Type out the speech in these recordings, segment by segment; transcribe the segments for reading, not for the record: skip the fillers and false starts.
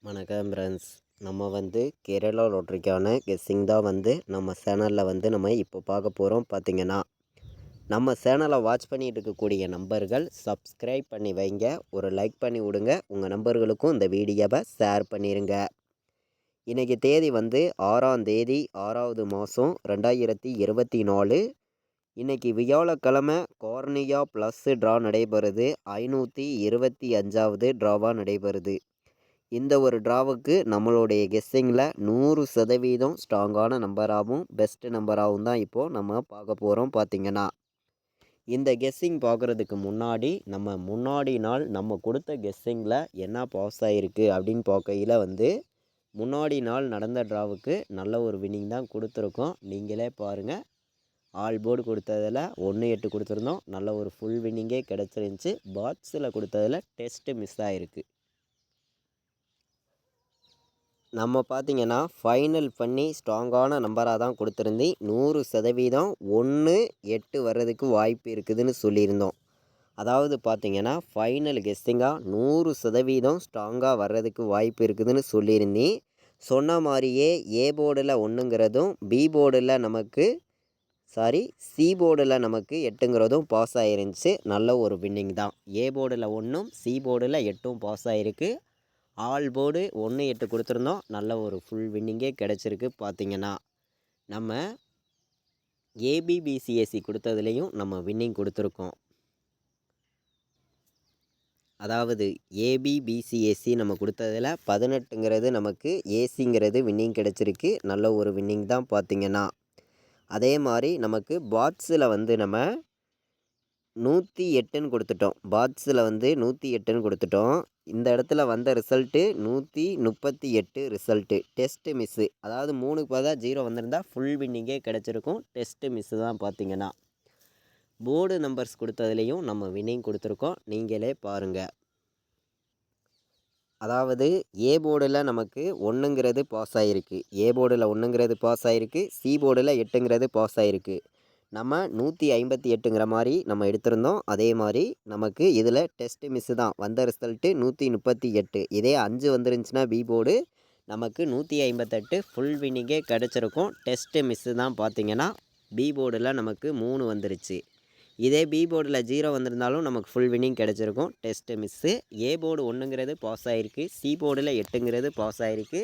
வணக்கம் ஃப்ரெண்ட்ஸ். நம்ம கேரளா லாட்ரிக்கான கெஸ்ஸிங் தான் நம்ம சேனலில் நம்ம இப்போ பார்க்க போகிறோம். பார்த்திங்கன்னா நம்ம சேனலை வாட்ச் பண்ணிகிட்டு இருக்கக்கூடிய நம்பர்கள் சப்ஸ்கிரைப் பண்ணி வைங்க, ஒரு லைக் பண்ணி விடுங்க, உங்கள் நம்பர்களுக்கும் இந்த வீடியோவை ஷேர் பண்ணிடுங்க. இன்றைக்கி தேதி 6ஆம் தேதி 6வது மாதம் 2024. இன்றைக்கி வியாழக்கிழமை கார்னியா ப்ளஸ் ட்ரா நடைபெறுது. 525வது ட்ராவாக நடைபெறுது. இந்த ஒரு ட்ராவுக்கு நம்மளுடைய கெஸ்ஸிங்கில் 100% ஸ்ட்ராங்கான நம்பராகவும் பெஸ்ட்டு நம்பராகவும் தான் இப்போது நம்ம பார்க்க போகிறோம். பார்த்திங்கன்னா இந்த கெஸ்ஸிங் பார்க்குறதுக்கு முன்னாடி முன்னாடி நாள் நம்ம கொடுத்த கெஸ்ஸிங்கில் என்ன பாஸ் ஆகிருக்கு அப்படின்னு பார்க்கையில் முன்னாடி நாள் நடந்த ட்ராவுக்கு நல்ல ஒரு வின்னிங் தான் கொடுத்துருக்கோம். நீங்களே பாருங்கள், ஆல் போர்டு கொடுத்ததில் 1-8 கொடுத்துருந்தோம், நல்ல ஒரு ஃபுல் வின்னிங்கே கிடச்சிருந்துச்சி. பாட்ஸில் கொடுத்ததில் டெஸ்ட்டு மிஸ் ஆகிருக்கு. நம்ம பார்த்திங்கன்னா ஃபைனல் பண்ணி ஸ்ட்ராங்கான நம்பராக தான் கொடுத்துருந்தி. 100% 1-8 வர்றதுக்கு வாய்ப்பு இருக்குதுன்னு சொல்லியிருந்தோம். அதாவது பார்த்திங்கன்னா ஃபைனல் கெஸ்ஸிங்காக 100% ஸ்ட்ராங்காக வர்றதுக்கு வாய்ப்பு இருக்குதுன்னு சொல்லியிருந்தி. சொன்ன மாதிரியே ஏ போர்டில் 1ங்கிறதும் பி போர்டில் சி போர்டில் நமக்கு 8ங்கிறதும் பாஸ் ஆகிருந்துச்சு. நல்ல ஒரு வின்னிங் தான். ஏ போர்டில் 1ம் சி போர்டில் 8ம் பாஸ் ஆகிருக்கு. ஆல் போர்டு 1-8 கொடுத்துருந்தோம், நல்ல ஒரு ஃபுல் வின்னிங்கே கிடச்சிருக்கு. பார்த்திங்கன்னா நம்ம ஏபிபிசிஎஸ்சி கொடுத்ததுலேயும் நம்ம வின்னிங் கொடுத்துருக்கோம். அதாவது ஏபிபிசிஎஸ்சி நம்ம கொடுத்ததில் 18ங்கிறது நமக்கு ஏசிங்கிறது வின்னிங் கிடச்சிருக்கு. நல்ல ஒரு வின்னிங் தான். பார்த்திங்கன்னா அதே மாதிரி நமக்கு பாட்ஸில் நம்ம 108ன்னு கொடுத்துட்டோம். பாட்ஸில் 108ன்னு கொடுத்துட்டோம். இந்த இடத்துல வந்த ரிசல்ட்டு 138 ரிசல்ட்டு. டெஸ்ட்டு மிஸ்ஸு, அதாவது 3க்கு பதிலாக 0 வந்திருந்தால் ஃபுல் வின்னிங்கே கிடச்சிருக்கும். டெஸ்ட்டு மிஸ்ஸு தான். பார்த்திங்கன்னா போர்டு நம்பர்ஸ் கொடுத்ததுலேயும் நம்ம வின்னிங் கொடுத்துருக்கோம். நீங்களே பாருங்கள். அதாவது ஏ போர்டில் நமக்கு 1ங்கிறது பாஸ் ஆகிருக்கு, ஏ போர்டில் 1ங்கிறது பாஸ் ஆகிருக்கு, சி போர்டில் 8ங்கிறது பாஸ் ஆகிருக்கு. நம்ம 158ங்கிற மாதிரி நம்ம எடுத்திருந்தோம். அதே மாதிரி நமக்கு இதில் டெஸ்ட்டு மிஸ்ஸு தான். வந்த ரிசல்ட்டு 138. இதே 5 வந்துருந்துச்சுன்னா பி போர்டு நமக்கு 158 ஃபுல் வின்னிங்கே கிடச்சிருக்கும். டெஸ்ட்டு மிஸ்ஸு தான். பார்த்திங்கன்னா பி போர்டில் நமக்கு 3 வந்துருச்சு. இதே பி போர்டில் 0 வந்திருந்தாலும் நமக்கு ஃபுல் வின்னிங் கிடச்சிருக்கும். Test miss. ஏ போர்டு 1ங்கிறது பாஸ் ஆகிருக்கு, சி போர்டில் 8ங்கிறது பாஸ் ஆகிருக்கு,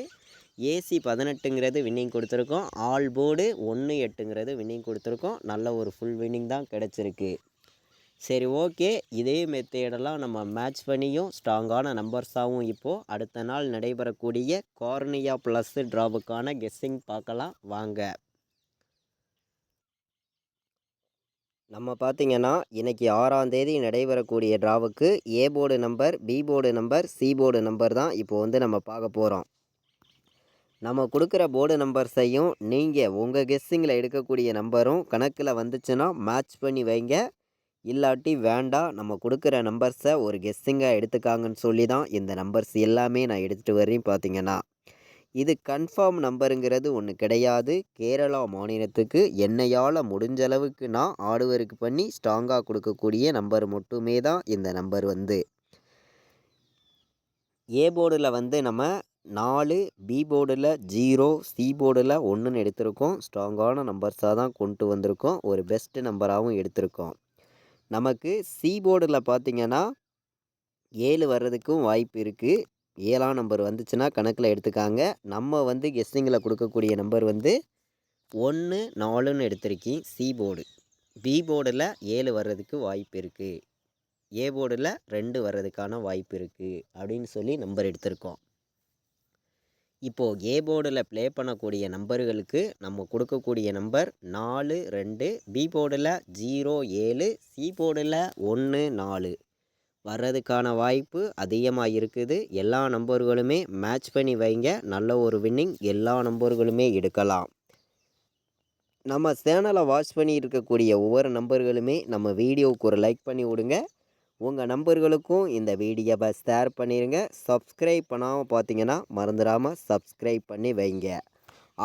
ஏசி 18ங்கிறது வின்னிங் கொடுத்துருக்கோம். ஆல் போர்டு 1-8ங்கிறது வின்னிங் கொடுத்துருக்கோம். நல்ல ஒரு ஃபுல் வின்னிங் தான் கிடச்சிருக்கு. சரி, ஓகே. இதே மெத்தேடெல்லாம் நம்ம மேட்ச் பண்ணியும் ஸ்ட்ராங்கான நம்பர்ஸாகவும் இப்போது அடுத்த நாள் நடைபெறக்கூடிய கார்னியா ப்ளஸ் ட்ராவுக்கான கெஸ்ஸிங் பார்க்கலாம் வாங்க. நம்ம பார்த்திங்கன்னா இன்றைக்கி 6ஆம் தேதி நடைபெறக்கூடிய ட்ராவுக்கு A board number, B board number, C board number தான் இப்போது நம்ம பார்க்க போகிறோம். நம்ம கொடுக்குற போர்டு நம்பர்ஸையும் நீங்கள் உங்கள் கெஸ்ஸிங்கில் எடுக்கக்கூடிய நம்பரும் கணக்கில் வந்துச்சுன்னா மேட்ச் பண்ணி வைங்க. இல்லாட்டி வேண்டாம். நம்ம கொடுக்குற நம்பர்ஸை ஒரு கெஸ்ஸிங்காக எடுத்துக்காங்கன்னு சொல்லி தான் இந்த நம்பர்ஸ் எல்லாமே நான் எடுத்துகிட்டு வரேன். பார்த்திங்கன்னா இது கன்ஃபார்ம் நம்பருங்கிறது ஒன்று கிடையாது. கேரளா மாநிலத்துக்கு என்னையால் முடிஞ்சளவுக்கு நான் ஆடுவருக்கு பண்ணி ஸ்ட்ராங்காக கொடுக்கக்கூடிய நம்பர் மட்டுமே தான் இந்த நம்பர். ஏ போர்டில் நம்ம 4, பி போர்டில் 0, சி போர்டில் 1ன்னு எடுத்திருக்கோம். ஸ்ட்ராங்கான நம்பர்ஸாக தான் கொண்டு வந்திருக்கோம். ஒரு பெஸ்ட்டு நம்பராகவும் எடுத்திருக்கோம். நமக்கு சி போர்டில் பார்த்திங்கன்னா 7 வர்றதுக்கும் வாய்ப்பு இருக்குது. 7ஆம் நம்பர் வந்துச்சுன்னா கணக்கில் எடுத்துக்காங்க. நம்ம கெஸ்ஸிங்கில் கொடுக்கக்கூடிய நம்பர் 1, 4ன்னு எடுத்திருக்கேன் சி போர்டு. பி போர்டில் 7 வர்றதுக்கு வாய்ப்பு இருக்குது. ஏ போர்டில் 2 வர்றதுக்கான வாய்ப்பு இருக்குது அப்படின்னு சொல்லி நம்பர் எடுத்திருக்கோம். இப்போது ஏ போர்டில் ப்ளே பண்ணக்கூடிய நம்பர்களுக்கு நம்ம கொடுக்கக்கூடிய நம்பர் 4, 2, பி போர்டில் 0, 7, சி போர்டில் 1, 4 வர்றதுக்கான வாய்ப்பு அதிகமாக இருக்குது. எல்லா நம்பர்களுமே மேட்ச் பண்ணி வைங்க. நல்ல ஒரு வின்னிங் எல்லா நம்பர்களுமே எடுக்கலாம். நம்ம சேனலை வாட்ச் பண்ணி இருக்கக்கூடிய ஒவ்வொரு நம்பர்களுமே நம்ம வீடியோவுக்கு ஒரு லைக் பண்ணி விடுங்க. உங்கள் நம்பர்களுக்கும் இந்த வீடியோவை ஷேர் பண்ணிடுங்க. சப்ஸ்கிரைப் பண்ணாமல் பார்த்தீங்கன்னா மறந்துடாமல் சப்ஸ்கிரைப் பண்ணி வைங்க.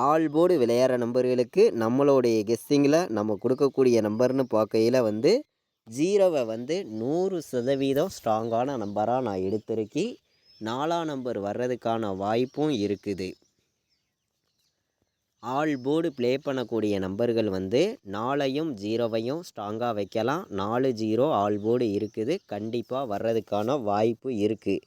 ஆல் போர்டு விளையாடுற நம்பர்களுக்கு நம்மளுடைய கெஸ்ஸிங்கில் நம்ம கொடுக்கக்கூடிய நம்பர்னு பார்க்கையில் 0வை 100% ஸ்ட்ராங்கான நம்பராக நான் எடுத்திருக்கேன். 4ஆம் நம்பர் வர்றதுக்கான வாய்ப்பும் இருக்குது. ஆல் போர்டு ப்ளே பண்ணக்கூடிய நம்பர்கள் வந்து 4ஐயும் 0வையும் ஸ்ட்ராங்காக வைக்கலாம். 4 0 ஆல் போர்டு இருக்குது. கண்டிப்பாக வர்றதுக்கான வாய்ப்பு இருக்குது.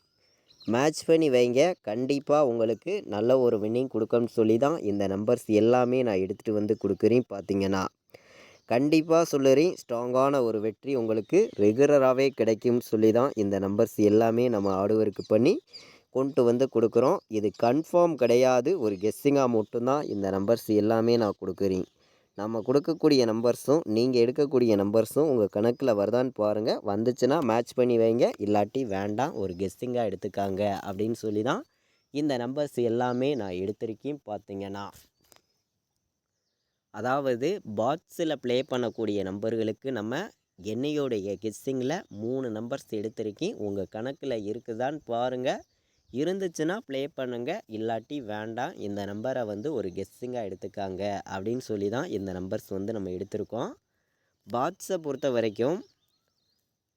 மேட்ச் பண்ணி வைங்க. கண்டிப்பாக உங்களுக்கு நல்ல ஒரு வின்னிங் கொடுக்கும்னு சொல்லி தான் இந்த நம்பர்ஸ் எல்லாமே நான் எடுத்துகிட்டு வந்து கொடுக்குறேன். பார்த்தீங்கன்னா கண்டிப்பாக சொல்லுறேன், ஸ்ட்ராங்கான ஒரு வெற்றி உங்களுக்கு ரெகுலராகவே கிடைக்கும்னு சொல்லி தான் இந்த நம்பர்ஸ் எல்லாமே நம்ம ஹார்ட் ஒர்க் பண்ணி கொண்டு வந்து கொடுக்குறோம். இது கன்ஃபார்ம் கிடையாது, ஒரு கெஸ்ஸிங்காக மட்டும்தான் இந்த நம்பர்ஸ் எல்லாமே நான் கொடுக்குறேன். நம்ம கொடுக்கக்கூடிய நம்பர்ஸும் நீங்கள் எடுக்கக்கூடிய நம்பர்ஸும் உங்கள் கணக்கில் வருதான்னு பாருங்கள். வந்துச்சுன்னா மேட்ச் பண்ணி வைங்க, இல்லாட்டி வேண்டாம், ஒரு கெஸ்ஸிங்காக எடுத்துக்காங்க அப்படின்னு சொல்லி தான் இந்த நம்பர்ஸ் எல்லாமே நான் எடுத்திருக்கேன். பார்த்தீங்கன்னா அதாவது பாக்ஸில் ப்ளே பண்ணக்கூடிய நம்பர்களுக்கு நம்ம என்னையோடைய கெஸ்ஸிங்கில் 3 நம்பர்ஸ் எடுத்திருக்கேன். உங்கள் கணக்கில் இருக்குதான்னு பாருங்கள். இருந்துச்சுன்னா ப்ளே பண்ணுங்கள், இல்லாட்டி வேண்டாம், இந்த நம்பரை வந்து ஒரு கெஸ்ஸிங்காக எடுத்துக்காங்க அப்படின்னு சொல்லி தான் இந்த நம்பர்ஸ் வந்து நம்ம எடுத்திருக்கோம். பாக்ஸை பொறுத்த வரைக்கும்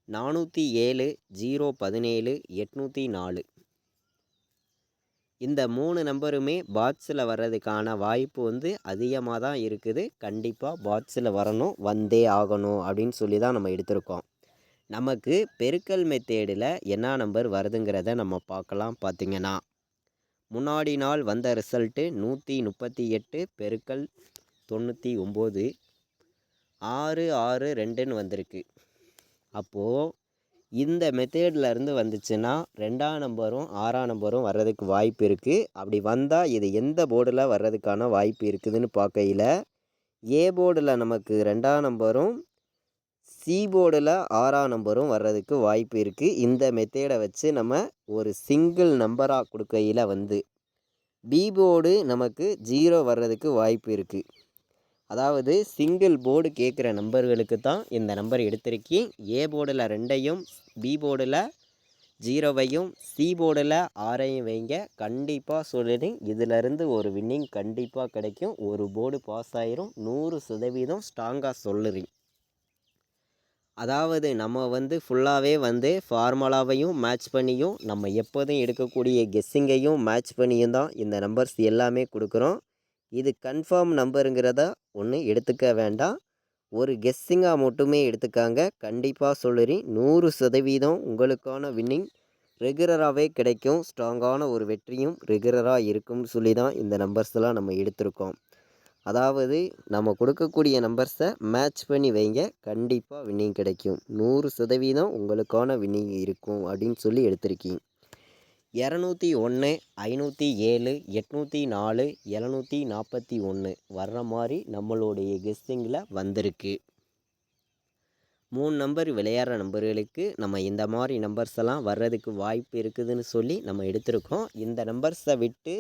407 017 804 இந்த 3 நம்பருமே பாக்ஸில் வர்றதுக்கான வாய்ப்பு வந்து அதிகமாக தான் இருக்குது. கண்டிப்பாக பாக்ஸில் வரணும், வந்தே ஆகணும் அப்படின்னு சொல்லி தான் நம்ம எடுத்திருக்கோம். நமக்கு பெருக்கல் மெத்தேடில் என்ன நம்பர் வருதுங்கிறத நம்ம பார்க்கலாம். பார்த்திங்கன்னா முன்னாடி நாள் வந்த ரிசல்ட்டு 138 பெருக்கல் 99 662ன்னு வந்திருக்கு. அப்போது இந்த மெத்தேடில் இருந்து வந்துச்சுன்னா 2ஆம் நம்பரும் 6ஆம் நம்பரும் வர்றதுக்கு வாய்ப்பு இருக்குது. அப்படி வந்தால் இது எந்த போர்டில் வர்றதுக்கான வாய்ப்பு இருக்குதுன்னு பார்க்கையில் ஏ போர்டில் நமக்கு 2ஆம் நம்பரும் சி போர்டில் 6ஆம் நம்பரும் வர்றதுக்கு வாய்ப்பு இருக்குது. இந்த மெத்தேடை வச்சு நம்ம ஒரு சிங்கிள் நம்பராக கொடுக்கையில் வந்து பி போர்டு நமக்கு 0 வர்றதுக்கு வாய்ப்பு இருக்குது. அதாவது சிங்கிள் போர்டு கேட்குற நம்பர்களுக்கு தான் இந்த நம்பர் எடுத்திருக்கேன். ஏ போர்டில் 2ஐயும் பி போர்டில் 0வையும் சி போர்டில் 6ஐயும் வைங்க. கண்டிப்பாக சொல்லிடுறேன், இதிலருந்து ஒரு வின்னிங் கண்டிப்பாக கிடைக்கும். ஒரு போர்டு பாஸ் ஆயிரும், 100% ஸ்ட்ராங்காக சொல்லுறேன். அதாவது நம்ம வந்து ஃபுல்லாகவே வந்து ஃபார்முலாவையும் மேட்ச் பண்ணியும் நம்ம எப்போதும் எடுக்கக்கூடிய கெஸ்ஸிங்கையும் மேட்ச் பண்ணியும் தான் இந்த நம்பர்ஸ் எல்லாமே கொடுக்குறோம். இது கன்ஃபார்ம் நம்பருங்கிறத ஒன்று எடுத்துக்க வேண்டாம், ஒரு கெஸ்ஸிங்காக மட்டுமே எடுத்துக்காங்க. கண்டிப்பாக சொல்லுறேன், 100% உங்களுக்கான வின்னிங் ரெகுலராகவே கிடைக்கும். ஸ்ட்ராங்கான ஒரு வெற்றியும் ரெகுலராக இருக்கும்னு சொல்லி தான் இந்த நம்பர்ஸ்லாம் நம்ம எடுத்திருக்கோம். அதாவது நம்ம கொடுக்கக்கூடிய நம்பர்ஸை மேட்ச் பண்ணி வைங்க, கண்டிப்பாக வின்னிங் கிடைக்கும். 100% உங்களுக்கான வின்னிங் இருக்கும் அப்படின்னு சொல்லி எடுத்திருக்கீங்க. 201 507 804 741 வர்ற மாதிரி நம்மளுடைய கெஸ்ஸிங்கில் வந்திருக்கு. 3 நம்பர் விளையாடுற நம்பர்களுக்கு நம்ம இந்த மாதிரி நம்பர்ஸ் எல்லாம் வர்றதுக்கு வாய்ப்பு இருக்குதுன்னு சொல்லி நம்ம எடுத்திருக்கோம். இந்த நம்பர்ஸை விட்டு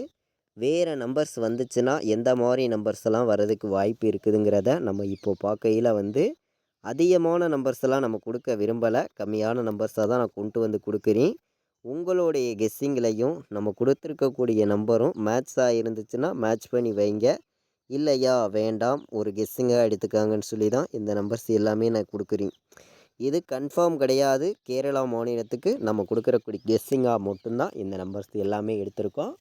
வேறு நம்பர்ஸ் வந்துச்சுன்னா எந்த மாதிரி நம்பர்ஸ் எல்லாம் வர்றதுக்கு வாய்ப்பு இருக்குதுங்கிறத நம்ம இப்போது பார்க்கையில் வந்து அதிகமான நம்பர்ஸ் எல்லாம் நம்ம கொடுக்க விரும்பலை, கம்மியான நம்பர்ஸாக தான் நான் கொண்டு வந்து கொடுக்குறேன். உங்களுடைய கெஸ்ஸிங்லையும் நம்ம கொடுத்துருக்கக்கூடிய நம்பரும் மேட்ச்சாக இருந்துச்சுன்னா மேட்ச் பண்ணி வைங்க, இல்லையா வேண்டாம், ஒரு கெஸ்ஸிங்காக எடுத்துக்காங்கன்னு சொல்லி தான் இந்த நம்பர்ஸ் எல்லாமே நான் கொடுக்குறேன். இது கன்ஃபார்ம் கிடையாது, கேரளா மாநிலத்துக்கு நம்ம கொடுக்குறக்கூடிய கெஸ்ஸிங்காக மட்டும்தான் இந்த நம்பர்ஸ் எல்லாமே எடுத்திருக்கோம்.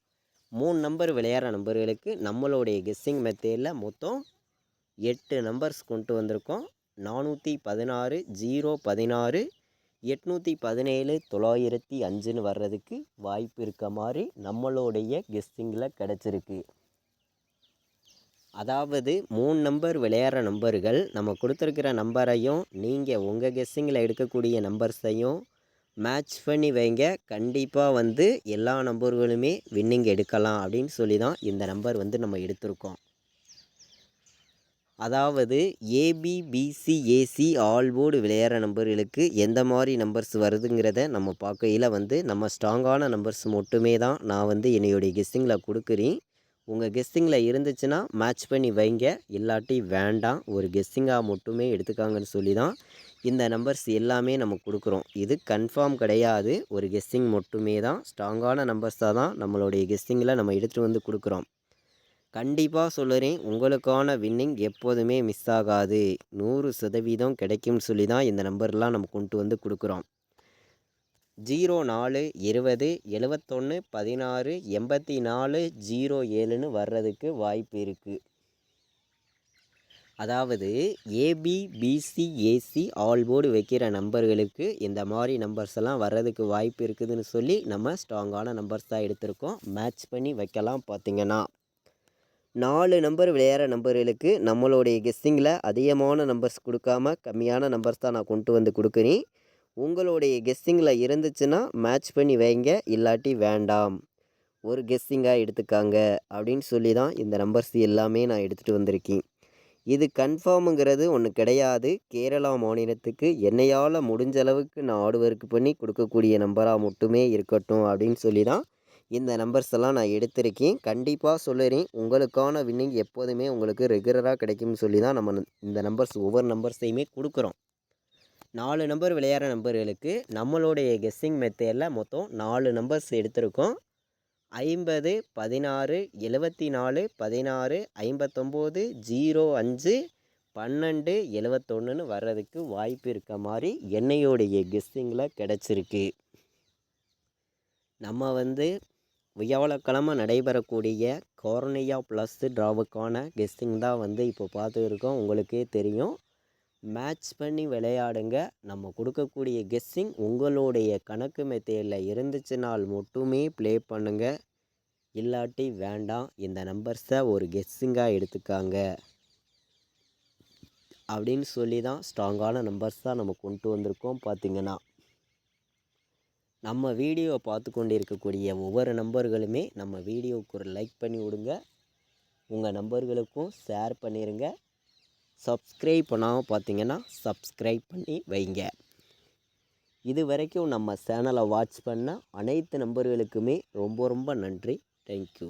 3 நம்பர் விளையாடுற நம்பர்களுக்கு நம்மளுடைய கெஸ்ஸிங் மெத்தேடில் மொத்தம் 8 நம்பர்ஸ் கொண்டு வந்திருக்கோம். 416 016 817 905ன்னு வர்றதுக்கு வாய்ப்பு இருக்க மாதிரி நம்மளுடைய கெஸ்ஸிங்கில் கிடச்சிருக்கு. அதாவது 3 நம்பர் விளையாடுற நம்பர்கள் நம்ம கொடுத்துருக்கிற நம்பரையும் நீங்கள் உங்கள் கெஸ்ஸிங்கில் எடுக்கக்கூடிய நம்பர்ஸையும் மேட்ச் பண்ணி வைங்க. கண்டிப்பாக வந்து எல்லா நம்பர்களுமே வின்னிங் எடுக்கலாம் அப்படின்னு சொல்லி தான் இந்த நம்பர் வந்து நம்ம எடுத்திருக்கோம். அதாவது ஏபிபிசிஏசி ஆல் போர்டு விளையாடுற நம்பர்களுக்கு எந்த மாதிரி நம்பர்ஸ் வருதுங்கிறத நம்ம பார்க்கையில் வந்து நம்ம ஸ்ட்ராங்கான நம்பர்ஸ் மட்டுமே தான் நான் வந்து என்னுடைய கெஸ்ஸிங்கில் கொடுக்குறேன். உங்கள் கெஸ்ஸிங்கில் இருந்துச்சுன்னா மேட்ச் பண்ணி வைங்க, இல்லாட்டி வேண்டாம், ஒரு கெஸ்ஸிங்காக மட்டுமே எடுத்துக்காங்கன்னு சொல்லி தான் இந்த நம்பர்ஸ் எல்லாமே நம்ம கொடுக்குறோம். இது கன்ஃபார்ம் கிடையாது, ஒரு கெஸ்ஸிங் மட்டுமே தான். ஸ்ட்ராங்கான நம்பர்ஸாக தான் நம்மளுடைய கெஸ்ஸிங்கில் நம்ம எடுத்துகிட்டு வந்து கொடுக்குறோம். கண்டிப்பாக சொல்லுறேன், உங்களுக்கான வின்னிங் எப்போதுமே மிஸ் ஆகாது, 100% கிடைக்கும்னு சொல்லி தான் இந்த நம்பர்லாம் நம்ம கொண்டு வந்து கொடுக்குறோம். 04 20 71 16 84 07ன்னு வர்றதுக்கு வாய்ப்பு இருக்குது. அதாவது AB BC AC all board வைக்கிற நம்பர்களுக்கு இந்த மாதிரி நம்பர்ஸ் எல்லாம் வர்றதுக்கு வாய்ப்பு இருக்குதுன்னு சொல்லி நம்ம ஸ்ட்ராங்கான நம்பர்ஸ் தான் எடுத்திருக்கோம். மேட்ச் பண்ணி வைக்கலாம். பார்த்திங்கன்னா 4 நம்பர் விளையாடுற நம்பர்களுக்கு நம்மளுடைய கெஸ்ஸிங்கில் அதிகமான நம்பர்ஸ் கொடுக்காம கம்மியான நம்பர்ஸ் தான் நான் கொண்டு வந்து கொடுக்குறேன். உங்களுடைய கெஸ்ஸிங்கில் இருந்துச்சுன்னா மேட்ச் பண்ணி வைங்க, இல்லாட்டி வேண்டாம், ஒரு கெஸ்ஸிங்காக எடுத்துக்காங்க அப்படின்னு சொல்லி தான் இந்த நம்பர்ஸ் எல்லாமே நான் எடுத்துகிட்டு வந்திருக்கேன். இது கன்ஃபார்முங்கிறது ஒன்று கிடையாது. கேரளா மாநிலத்துக்கு என்னையால் முடிஞ்ச அளவுக்கு நான் ஹார்ட் ஒர்க் பண்ணி கொடுக்கக்கூடிய நம்பராக மட்டுமே இருக்கட்டும் அப்படின்னு சொல்லி தான் இந்த நம்பர்ஸ் எல்லாம் நான் எடுத்திருக்கேன். கண்டிப்பாக சொல்லுறேன், உங்களுக்கான வின்னிங் எப்போதுமே உங்களுக்கு ரெகுலராக கிடைக்கும்னு சொல்லி தான் நம்ம இந்த நம்பர்ஸ் ஒவ்வொரு நம்பர்ஸையுமே கொடுக்குறோம். 4 நம்பர் விளையாடுற நம்பர்களுக்கு நம்மளுடைய கெஸ்ஸிங் மெத்தேடில் மொத்தம் 4 நம்பர்ஸ் எடுத்திருக்கோம். 50 16 74 16 59 05 12 71ன்னு வர்றதுக்கு வாய்ப்பு இருக்க மாதிரி என்னையோடைய கெஸ்ஸிங்கில் கிடச்சிருக்கு. நம்ம வியாழக்கிழமை நடைபெறக்கூடிய கார்னியா ப்ளஸ் ட்ராவுக்கான கெஸ்ஸிங் தான் இப்போ பார்த்துருக்கோம். உங்களுக்கே தெரியும். மேட்ச் பண்ணி விளையாடுங்க. நம்ம கொடுக்கக்கூடிய கெஸ்ஸிங் உங்களுடைய கணக்கு மெத்தேடில் இருந்துச்சுனால் மட்டுமே ப்ளே பண்ணுங்கள், இல்லாட்டி வேண்டாம். இந்த நம்பர்ஸை ஒரு கெஸ்ஸிங்காக எடுத்துக்காங்க அப்படின்னு சொல்லி தான் ஸ்ட்ராங்கான நம்பர்ஸ் தான் நம்ம கொண்டு வந்திருக்கோம். பார்த்திங்கன்னா நம்ம வீடியோவை பார்த்து கொண்டு இருக்கக்கூடிய ஒவ்வொரு நம்பர்களுமே நம்ம வீடியோவுக்கு ஒரு லைக் பண்ணி விடுங்க, உங்கள் நம்பர்களுக்கும் ஷேர் பண்ணிடுங்க. சப்ஸ்கிரைப் பண்ணாமல் பார்த்தீங்கன்னா சப்ஸ்கிரைப் பண்ணி வைங்க. இது வரைக்கும் நம்ம சேனலை வாட்ச் பண்ண அனைத்து நம்பர்களுக்குமே ரொம்ப ரொம்ப நன்றி. தேங்க்யூ.